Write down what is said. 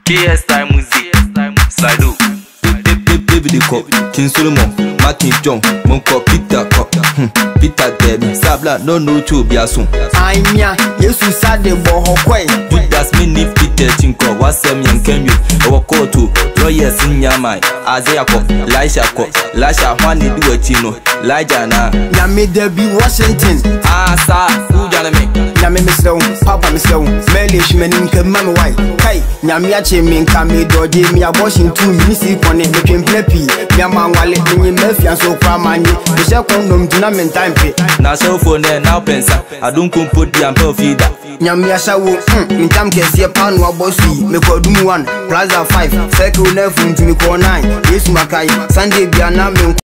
KS Time Music, Slido. David Cup, King Solomon, Martin John, Monko Peter Cup, Peter Debbie, Sabla, no to be a soon. I'm ya, yes, you said the boy. Judas Mini Peter Chinko, what's them young Kemu, our call to lawyers in Yamai, Isaiah Cup, Lisha Cup, Lasha, Honey do a chino, Lajana, Yami Debbie Washington. Ah, sir, who done me? Yami Miss Low, Papa Miss Low, Melish Menin, Mamma White, Kai, Yamiachi, Minkami, Doji, Mia Washington, Missy Pony, between Plepi, Yama Wallet, Murphy, and so Pramani, the second room to Namen time pay. Now, so for now, Pensa, I don't come put the ample feeder. Yamiasa, in time can see a pound or bossy, make or do one, Plaza 5, Circle 11 to me 9, yes, Makai, Sunday, Biana.